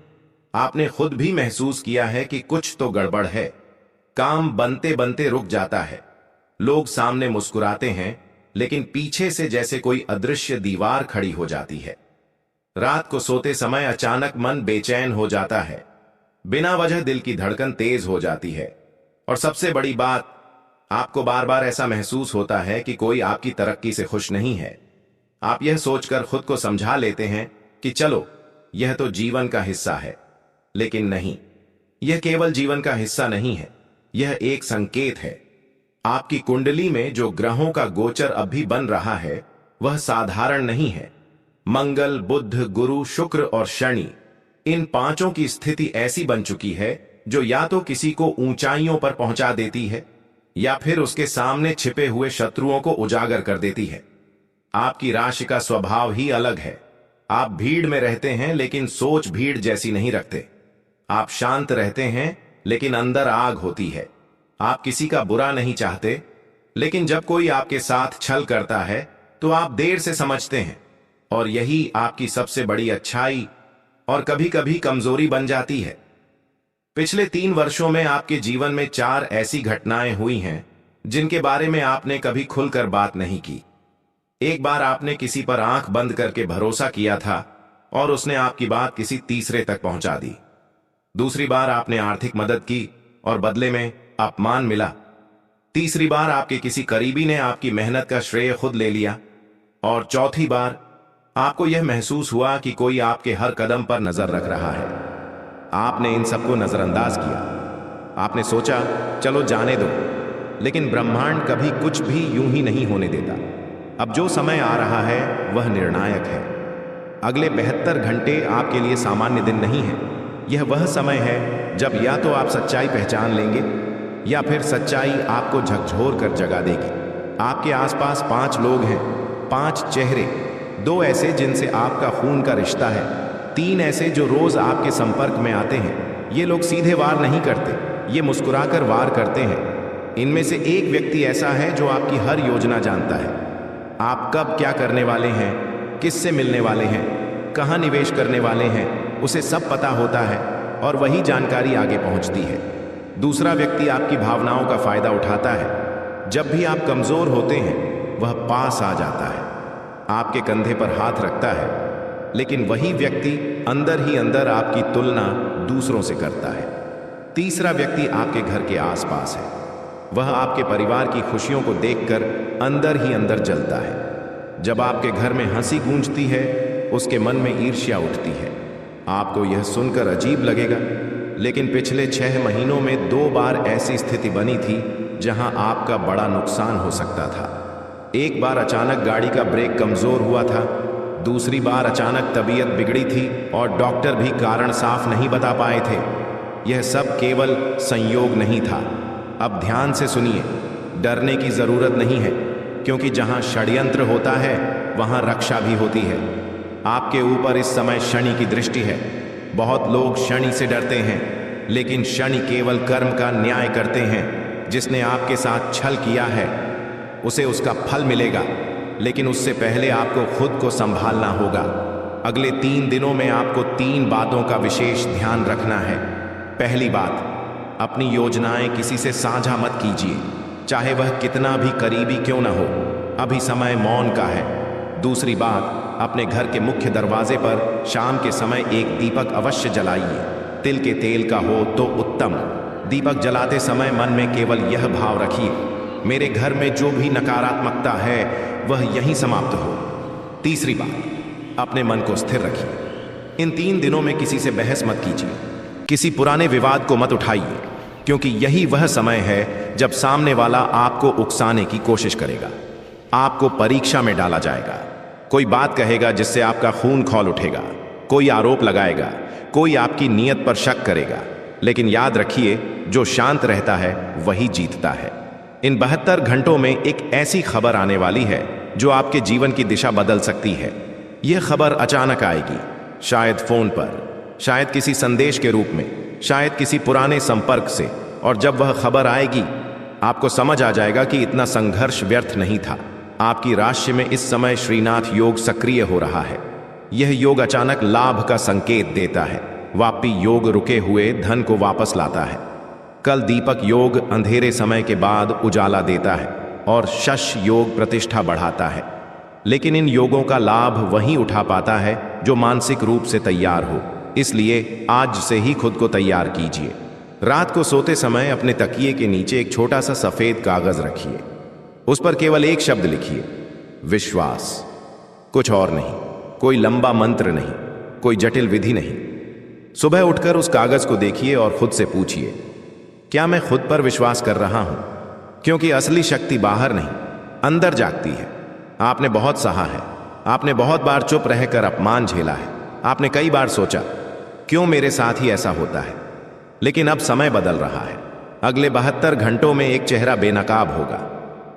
आपने खुद भी महसूस किया है कि कुछ तो गड़बड़ है। काम बनते बनते रुक जाता है। लोग सामने मुस्कुराते हैं, लेकिन पीछे से जैसे कोई अदृश्य दीवार खड़ी हो जाती है। रात को सोते समय अचानक मन बेचैन हो जाता है। बिना वजह दिल की धड़कन तेज हो जाती है। और सबसे बड़ी बात, आपको बार बार ऐसा महसूस होता है कि कोई आपकी तरक्की से खुश नहीं है। आप यह सोचकर खुद को समझा लेते हैं कि चलो, यह तो जीवन का हिस्सा है। लेकिन नहीं, यह केवल जीवन का हिस्सा नहीं है, यह एक संकेत है। आपकी कुंडली में जो ग्रहों का गोचर अभी बन रहा है वह साधारण नहीं है। मंगल, बुध, गुरु, शुक्र और शनि, इन 5 की स्थिति ऐसी बन चुकी है जो या तो किसी को ऊंचाइयों पर पहुंचा देती है या फिर उसके सामने छिपे हुए शत्रुओं को उजागर कर देती है। आपकी राशि का स्वभाव ही अलग है। आप भीड़ में रहते हैं, लेकिन सोच भीड़ जैसी नहीं रखते। आप शांत रहते हैं, लेकिन अंदर आग होती है। आप किसी का बुरा नहीं चाहते, लेकिन जब कोई आपके साथ छल करता है तो आप देर से समझते हैं। और यही आपकी सबसे बड़ी अच्छाई और कभी कभी कमजोरी बन जाती है। पिछले 3 वर्षों में आपके जीवन में 4 ऐसी घटनाएं हुई हैं जिनके बारे में आपने कभी खुलकर बात नहीं की। एक बार आपने किसी पर आंख बंद करके भरोसा किया था और उसने आपकी बात किसी तीसरे तक पहुंचा दी। दूसरी बार आपने आर्थिक मदद की और बदले में अपमान मिला। तीसरी बार आपके किसी करीबी ने आपकी मेहनत का श्रेय खुद ले लिया। और चौथी बार आपको यह महसूस हुआ कि कोई आपके हर कदम पर नजर रख रहा है। आपने इन सबको नजरअंदाज किया। आपने सोचा चलो जाने दो, लेकिन ब्रह्मांड कभी कुछ भी यूं ही नहीं होने देता। अब जो समय आ रहा है वह निर्णायक है। अगले 72 घंटे आपके लिए सामान्य दिन नहीं है। यह वह समय है जब या तो आप सच्चाई पहचान लेंगे या फिर सच्चाई आपको झकझोर कर जगा देगी। आपके आसपास 5 लोग हैं, 5 चेहरे, 2 ऐसे जिनसे आपका खून का रिश्ता है, 3 ऐसे जो रोज आपके संपर्क में आते हैं। ये लोग सीधे वार नहीं करते, ये मुस्कुराकर वार करते हैं। इनमें से एक व्यक्ति ऐसा है जो आपकी हर योजना जानता है। आप कब क्या करने वाले हैं, किससे मिलने वाले हैं, कहाँ निवेश करने वाले हैं, उसे सब पता होता है और वही जानकारी आगे पहुंचती है। दूसरा व्यक्ति आपकी भावनाओं का फायदा उठाता है। जब भी आप कमजोर होते हैं वह पास आ जाता है, आपके कंधे पर हाथ रखता है। लेकिन वही व्यक्ति अंदर ही अंदर आपकी तुलना दूसरों से करता है। तीसरा व्यक्ति आपके घर के आसपास है। वह आपके परिवार की खुशियों को देखकर अंदर ही अंदर जलता है। जब आपके घर में हंसी गूंजती है उसके मन में ईर्ष्या उठती है। आपको यह सुनकर अजीब लगेगा, लेकिन पिछले 6 महीनों में 2 बार ऐसी स्थिति बनी थी जहां आपका बड़ा नुकसान हो सकता था। एक बार अचानक गाड़ी का ब्रेक कमजोर हुआ था, दूसरी बार अचानक तबीयत बिगड़ी थी और डॉक्टर भी कारण साफ नहीं बता पाए थे। यह सब केवल संयोग नहीं था। अब ध्यान से सुनिए, डरने की जरूरत नहीं है, क्योंकि जहां षड्यंत्र होता है वहां रक्षा भी होती है। आपके ऊपर इस समय शनि की दृष्टि है। बहुत लोग शनि से डरते हैं, लेकिन शनि केवल कर्म का न्याय करते हैं। जिसने आपके साथ छल किया है उसे उसका फल मिलेगा, लेकिन उससे पहले आपको खुद को संभालना होगा। अगले 3 दिनों में आपको 3 बातों का विशेष ध्यान रखना है। पहली बात, अपनी योजनाएं किसी से साझा मत कीजिए, चाहे वह कितना भी करीबी क्यों ना हो। अभी समय मौन का है। दूसरी बात, अपने घर के मुख्य दरवाजे पर शाम के समय एक दीपक अवश्य जलाइए। तिल के तेल का हो तो उत्तम। दीपक जलाते समय मन में केवल यह भाव रखिए, मेरे घर में जो भी नकारात्मकता है वह यहीं समाप्त हो। तीसरी बात, अपने मन को स्थिर रखिए। इन 3 दिनों में किसी से बहस मत कीजिए, किसी पुराने विवाद को मत उठाइए, क्योंकि यही वह समय है जब सामने वाला आपको उकसाने की कोशिश करेगा, आपको परीक्षा में डाला जाएगा। कोई बात कहेगा जिससे आपका खून खौल उठेगा, कोई आरोप लगाएगा, कोई आपकी नीयत पर शक करेगा। लेकिन याद रखिए, जो शांत रहता है वही जीतता है। इन 72 घंटों में एक ऐसी खबर आने वाली है जो आपके जीवन की दिशा बदल सकती है। यह खबर अचानक आएगी, शायद फोन पर, शायद किसी संदेश के रूप में, शायद किसी पुराने संपर्क से। और जब वह खबर आएगी, आपको समझ आ जाएगा कि इतना संघर्ष व्यर्थ नहीं था। आपकी राशि में इस समय श्रीनाथ योग सक्रिय हो रहा है। यह योग अचानक लाभ का संकेत देता है। वापी योग रुके हुए धन को वापस लाता है। कल दीपक योग अंधेरे समय के बाद उजाला देता है और शश योग प्रतिष्ठा बढ़ाता है। लेकिन इन योगों का लाभ वही उठा पाता है जो मानसिक रूप से तैयार हो। इसलिए आज से ही खुद को तैयार कीजिए। रात को सोते समय अपने तकिए के नीचे एक छोटा सा सफेद कागज रखिए। उस पर केवल एक शब्द लिखिए, विश्वास। कुछ और नहीं, कोई लंबा मंत्र नहीं, कोई जटिल विधि नहीं। सुबह उठकर उस कागज को देखिए और खुद से पूछिए, क्या मैं खुद पर विश्वास कर रहा हूं? क्योंकि असली शक्ति बाहर नहीं, अंदर जागती है। आपने बहुत सहा है, आपने बहुत बार चुप रहकर अपमान झेला है, आपने कई बार सोचा क्यों मेरे साथ ही ऐसा होता है। लेकिन अब समय बदल रहा है। अगले 72 घंटों में एक चेहरा बेनकाब होगा।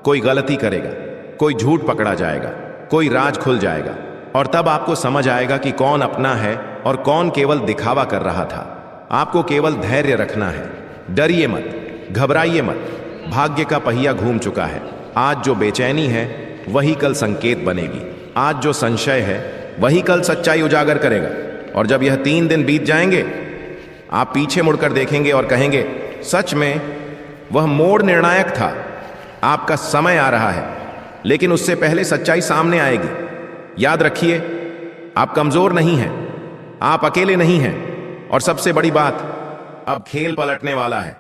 कोई गलती करेगा, कोई झूठ पकड़ा जाएगा, कोई राज खुल जाएगा, और तब आपको समझ आएगा कि कौन अपना है और कौन केवल दिखावा कर रहा था। आपको केवल धैर्य रखना है। डरिए मत, घबराइए मत। भाग्य का पहिया घूम चुका है। आज जो बेचैनी है वही कल संकेत बनेगी। आज जो संशय है वही कल सच्चाई उजागर करेगा। और जब यह 3 दिन बीत जाएंगे, आप पीछे मुड़कर देखेंगे और कहेंगे, सच में वह मोड़ निर्णायक था। आपका समय आ रहा है, लेकिन उससे पहले सच्चाई सामने आएगी। याद रखिए, आप कमजोर नहीं हैं, आप अकेले नहीं हैं। और सबसे बड़ी बात, अब खेल पलटने वाला है।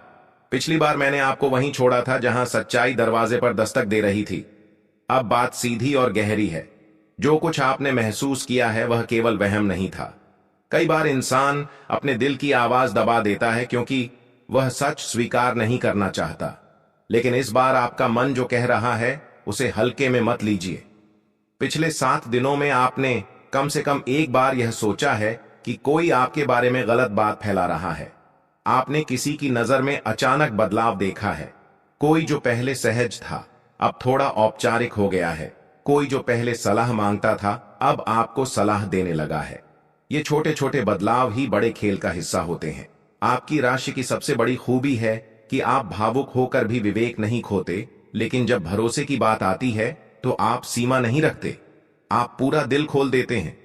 पिछली बार मैंने आपको वहीं छोड़ा था जहां सच्चाई दरवाजे पर दस्तक दे रही थी। अब बात सीधी और गहरी है। जो कुछ आपने महसूस किया है वह केवल वहम नहीं था। कई बार इंसान अपने दिल की आवाज दबा देता है क्योंकि वह सच स्वीकार नहीं करना चाहता। लेकिन इस बार आपका मन जो कह रहा है उसे हल्के में मत लीजिए। पिछले 7 दिनों में आपने कम से कम एक बार यह सोचा है कि कोई आपके बारे में गलत बात फैला रहा है। आपने किसी की नजर में अचानक बदलाव देखा है। कोई जो पहले सहज था अब थोड़ा औपचारिक हो गया है। कोई जो पहले सलाह मांगता था अब आपको सलाह देने लगा है। ये छोटे छोटे बदलाव ही बड़े खेल का हिस्सा होते हैं। आपकी राशि की सबसे बड़ी खूबी है कि आप भावुक होकर भी विवेक नहीं खोते, लेकिन जब भरोसे की बात आती है तो आप सीमा नहीं रखते, आप पूरा दिल खोल देते हैं।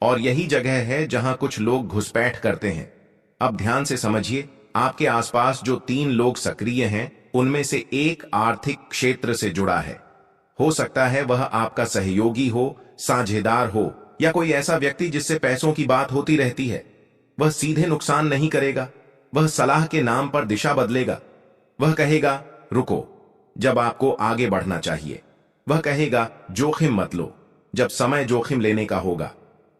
और यही जगह है जहां कुछ लोग घुसपैठ करते हैं। अब ध्यान से समझिए, आपके आसपास जो 3 लोग सक्रिय हैं उनमें से एक आर्थिक क्षेत्र से जुड़ा है। हो सकता है वह आपका सहयोगी हो, साझेदार हो, या कोई ऐसा व्यक्ति जिससे पैसों की बात होती रहती है। वह सीधे नुकसान नहीं करेगा, वह सलाह के नाम पर दिशा बदलेगा। वह कहेगा रुको जब आपको आगे बढ़ना चाहिए। वह कहेगा जोखिम मत लो जब समय जोखिम लेने का होगा।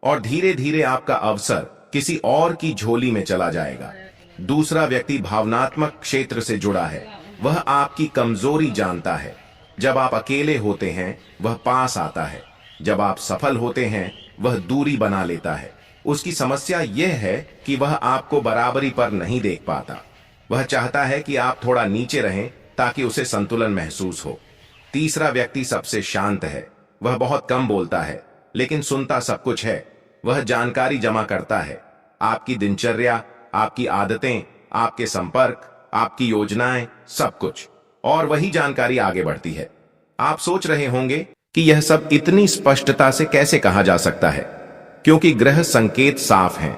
और धीरे धीरे आपका अवसर किसी और की झोली में चला जाएगा। दूसरा व्यक्ति भावनात्मक क्षेत्र से जुड़ा है। वह आपकी कमजोरी जानता है। जब आप अकेले होते हैं वह पास आता है, जब आप सफल होते हैं वह दूरी बना लेता है। उसकी समस्या यह है कि वह आपको बराबरी पर नहीं देख पाता। वह चाहता है कि आप थोड़ा नीचे रहें ताकि उसे संतुलन महसूस हो। तीसरा व्यक्ति सबसे शांत है। वह बहुत कम बोलता है लेकिन सुनता सब कुछ है। वह जानकारी जमा करता है, आपकी दिनचर्या, आपकी आदतें, आपके संपर्क, आपकी योजनाएं, सब कुछ। और वही जानकारी आगे बढ़ती है। आप सोच रहे होंगे कि यह सब इतनी स्पष्टता से कैसे कहा जा सकता है, क्योंकि ग्रह संकेत साफ हैं।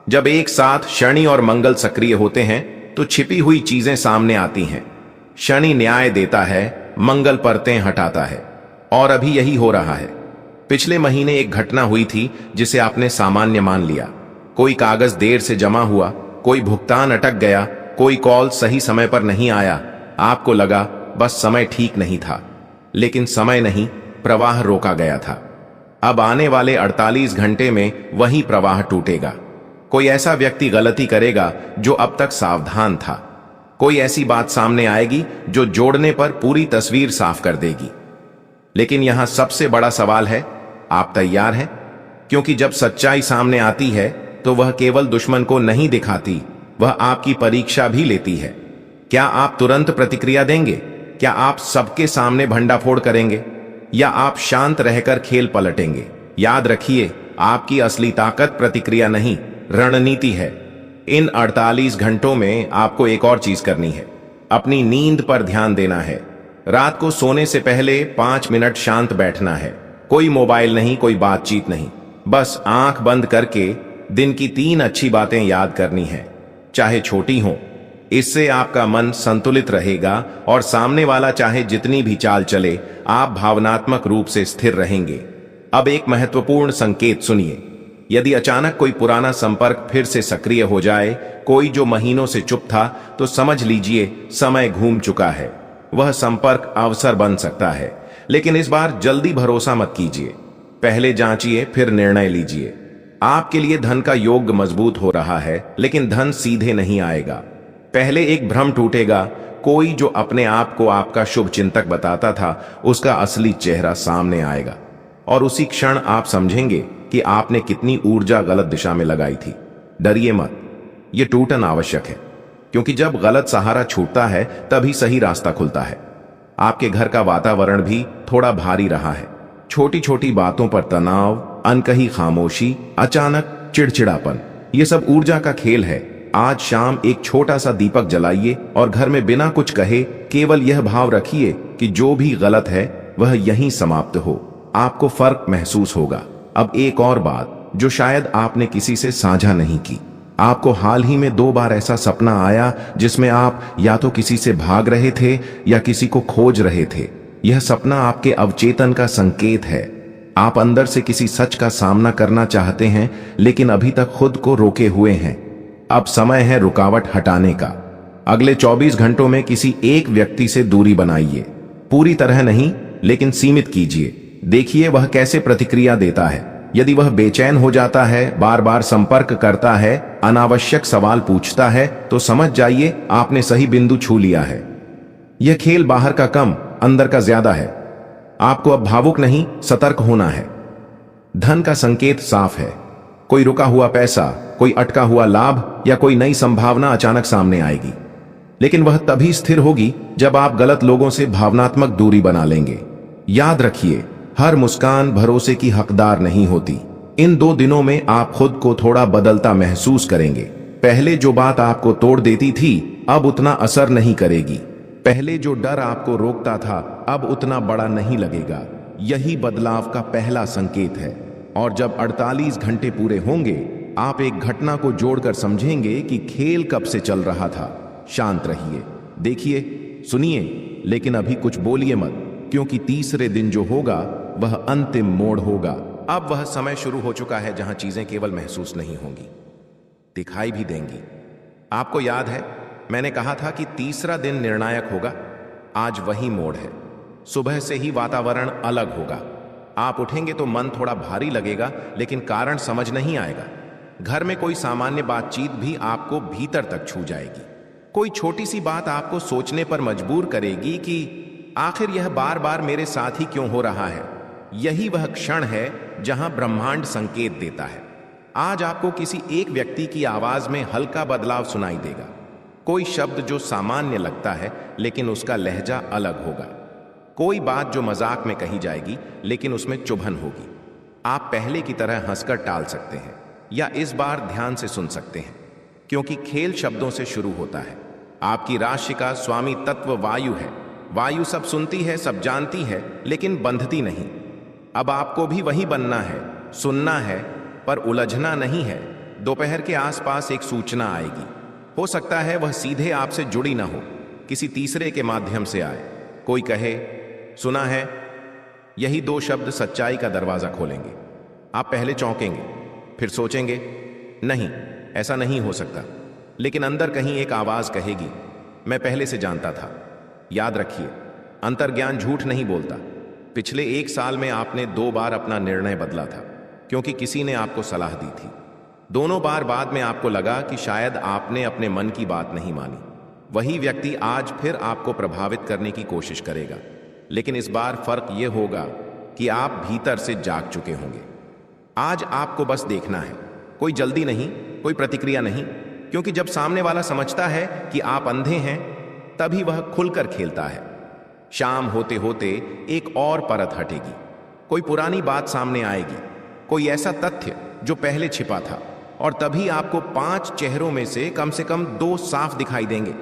जब एक साथ शनि और मंगल सक्रिय होते हैं तो छिपी हुई चीजें सामने आती हैं। शनि न्याय देता है, मंगल परतें हटाता है, और अभी यही हो रहा है। पिछले महीने एक घटना हुई थी जिसे आपने सामान्य मान लिया। कोई कागज देर से जमा हुआ, कोई भुगतान अटक गया, कोई कॉल सही समय पर नहीं आया। आपको लगा बस समय ठीक नहीं था, लेकिन समय नहीं, प्रवाह रोका गया था। अब आने वाले 48 घंटे में वही प्रवाह टूटेगा। कोई ऐसा व्यक्ति गलती करेगा जो अब तक सावधान था। कोई ऐसी बात सामने आएगी जो जोड़ने पर पूरी तस्वीर साफ कर देगी। लेकिन यहां सबसे बड़ा सवाल है, आप तैयार हैं? क्योंकि जब सच्चाई सामने आती है तो वह केवल दुश्मन को नहीं दिखाती, वह आपकी परीक्षा भी लेती है। क्या आप तुरंत प्रतिक्रिया देंगे? क्या आप सबके सामने भंडाफोड़ करेंगे, या आप शांत रहकर खेल पलटेंगे? याद रखिए, आपकी असली ताकत प्रतिक्रिया नहीं, रणनीति है। इन 48 घंटों में आपको एक और चीज करनी है, अपनी नींद पर ध्यान देना है। रात को सोने से पहले 5 मिनट शांत बैठना है। कोई मोबाइल नहीं, कोई बातचीत नहीं, बस आंख बंद करके दिन की 3 अच्छी बातें याद करनी है, चाहे छोटी हो। इससे आपका मन संतुलित रहेगा और सामने वाला चाहे जितनी भी चाल चले, आप भावनात्मक रूप से स्थिर रहेंगे। अब एक महत्वपूर्ण संकेत सुनिए। यदि अचानक कोई पुराना संपर्क फिर से सक्रिय हो जाए, कोई जो महीनों से चुप था, तो समझ लीजिए समय घूम चुका है। वह संपर्क अवसर बन सकता है, लेकिन इस बार जल्दी भरोसा मत कीजिए। पहले जांचिए, फिर निर्णय लीजिए। आपके लिए धन का योग मजबूत हो रहा है, लेकिन धन सीधे नहीं आएगा। पहले एक भ्रम टूटेगा। कोई जो अपने आप को आपका शुभ चिंतक बताता था, उसका असली चेहरा सामने आएगा, और उसी क्षण आप समझेंगे कि आपने कितनी ऊर्जा गलत दिशा में लगाई थी। डरिए मत, यह टूटन आवश्यक है, क्योंकि जब गलत सहारा छूटता है तभी सही रास्ता खुलता है। आपके घर का वातावरण भी थोड़ा भारी रहा है। छोटी छोटी बातों पर तनाव, अनकही खामोशी, अचानक चिड़चिड़ापन, यह सब ऊर्जा का खेल है। आज शाम एक छोटा सा दीपक जलाइए और घर में बिना कुछ कहे केवल यह भाव रखिए कि जो भी गलत है वह यहीं समाप्त हो। आपको फर्क महसूस होगा। अब एक और बात जो शायद आपने किसी से साझा नहीं की। आपको हाल ही में 2 बार ऐसा सपना आया जिसमें आप या तो किसी से भाग रहे थे या किसी को खोज रहे थे। यह सपना आपके अवचेतन का संकेत है। आप अंदर से किसी सच का सामना करना चाहते हैं, लेकिन अभी तक खुद को रोके हुए हैं। अब समय है रुकावट हटाने का। अगले 24 घंटों में किसी एक व्यक्ति से दूरी बनाइए। पूरी तरह नहीं, लेकिन सीमित कीजिए। देखिए वह कैसे प्रतिक्रिया देता है। यदि वह बेचैन हो जाता है, बार बार संपर्क करता है, अनावश्यक सवाल पूछता है, तो समझ जाइए आपने सही बिंदु छू लिया है। यह खेल बाहर का कम, अंदर का ज्यादा है। आपको अब भावुक नहीं, सतर्क होना है। धन का संकेत साफ है। कोई रुका हुआ पैसा, कोई अटका हुआ लाभ या कोई नई संभावना अचानक सामने आएगी, लेकिन वह तभी स्थिर होगी जब आप गलत लोगों से भावनात्मक दूरी बना लेंगे। याद रखिए, हर मुस्कान भरोसे की हकदार नहीं होती। इन 2 दिनों में आप खुद को थोड़ा बदलता महसूस करेंगे। पहले जो बात आपको तोड़ देती थी, अब उतना असर नहीं करेगी। पहले जो डर आपको रोकता था, अब उतना बड़ा नहीं लगेगा। यही बदलाव का पहला संकेत है। और जब 48 घंटे पूरे होंगे, आप एक घटना को जोड़कर समझेंगे कि खेल कब से चल रहा था। शांत रहिए, देखिए, सुनिए, लेकिन अभी कुछ बोलिए मत, क्योंकि तीसरे दिन जो होगा वह अंतिम मोड़ होगा। अब वह समय शुरू हो चुका है जहां चीजें केवल महसूस नहीं होंगी, दिखाई भी देंगी। आपको याद है, मैंने कहा था कि तीसरा दिन निर्णायक होगा। आज वही मोड़ है। सुबह से ही वातावरण अलग होगा। आप उठेंगे तो मन थोड़ा भारी लगेगा, लेकिन कारण समझ नहीं आएगा। घर में कोई सामान्य बातचीत भी आपको भीतर तक छू जाएगी। कोई छोटी सी बात आपको सोचने पर मजबूर करेगी कि आखिर यह बार बार मेरे साथ ही क्यों हो रहा है। यही वह क्षण है जहां ब्रह्मांड संकेत देता है। आज आपको किसी एक व्यक्ति की आवाज में हल्का बदलाव सुनाई देगा। कोई शब्द जो सामान्य लगता है, लेकिन उसका लहजा अलग होगा। कोई बात जो मजाक में कही जाएगी, लेकिन उसमें चुभन होगी। आप पहले की तरह हंसकर टाल सकते हैं, या इस बार ध्यान से सुन सकते हैं, क्योंकि खेल शब्दों से शुरू होता है। आपकी राशि का स्वामी तत्व वायु है। वायु सब सुनती है, सब जानती है, लेकिन बंधती नहीं। अब आपको भी वही बनना है, सुनना है पर उलझना नहीं है। दोपहर के आसपास एक सूचना आएगी। हो सकता है वह सीधे आपसे जुड़ी ना हो, किसी तीसरे के माध्यम से आए। कोई कहे, सुना है, यही दो शब्द सच्चाई का दरवाजा खोलेंगे। आप पहले चौंकेंगे, फिर सोचेंगे, नहीं, ऐसा नहीं हो सकता। लेकिन अंदर कहीं एक आवाज कहेगी, मैं पहले से जानता था। याद रखिए, अंतर्ज्ञान झूठ नहीं बोलता। पिछले 1 साल में आपने 2 बार अपना निर्णय बदला था, क्योंकि किसी ने आपको सलाह दी थी। दोनों बार बाद में आपको लगा कि शायद आपने अपने मन की बात नहीं मानी। वही व्यक्ति आज फिर आपको प्रभावित करने की कोशिश करेगा, लेकिन इस बार फर्क यह होगा कि आप भीतर से जाग चुके होंगे। आज आपको बस देखना है, कोई जल्दी नहीं, कोई प्रतिक्रिया नहीं, क्योंकि जब सामने वाला समझता है कि आप अंधे हैं, तभी वह खुलकर खेलता है। शाम होते होते एक और परत हटेगी, कोई पुरानी बात सामने आएगी, कोई ऐसा तथ्य जो पहले छिपा था, और तभी आपको 5 चेहरों में से कम 2 साफ दिखाई देंगे।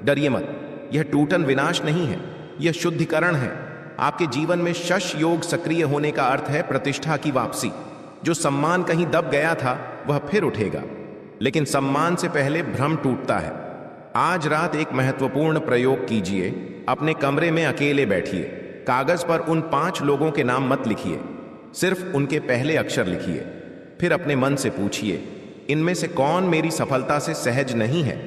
डरिए मत, यह टूटन विनाश नहीं है, यह शुद्धिकरण है। आपके जीवन में शश योग सक्रिय होने का अर्थ है प्रतिष्ठा की वापसी। जो सम्मान कहीं दब गया था वह फिर उठेगा, लेकिन सम्मान से पहले भ्रम टूटता है। आज रात एक महत्वपूर्ण प्रयोग कीजिए। अपने कमरे में अकेले बैठिए। कागज पर उन 5 लोगों के नाम मत लिखिए, सिर्फ उनके पहले अक्षर लिखिए। फिर अपने मन से पूछिए, इनमें से कौन मेरी सफलता से सहज नहीं है?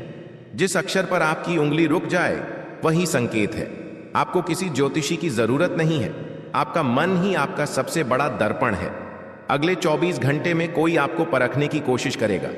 जिस अक्षर पर आपकी उंगली रुक जाए वही संकेत है। आपको किसी ज्योतिषी की जरूरत नहीं है, आपका मन ही आपका सबसे बड़ा दर्पण है। अगले 24 घंटे में कोई आपको परखने की कोशिश करेगा,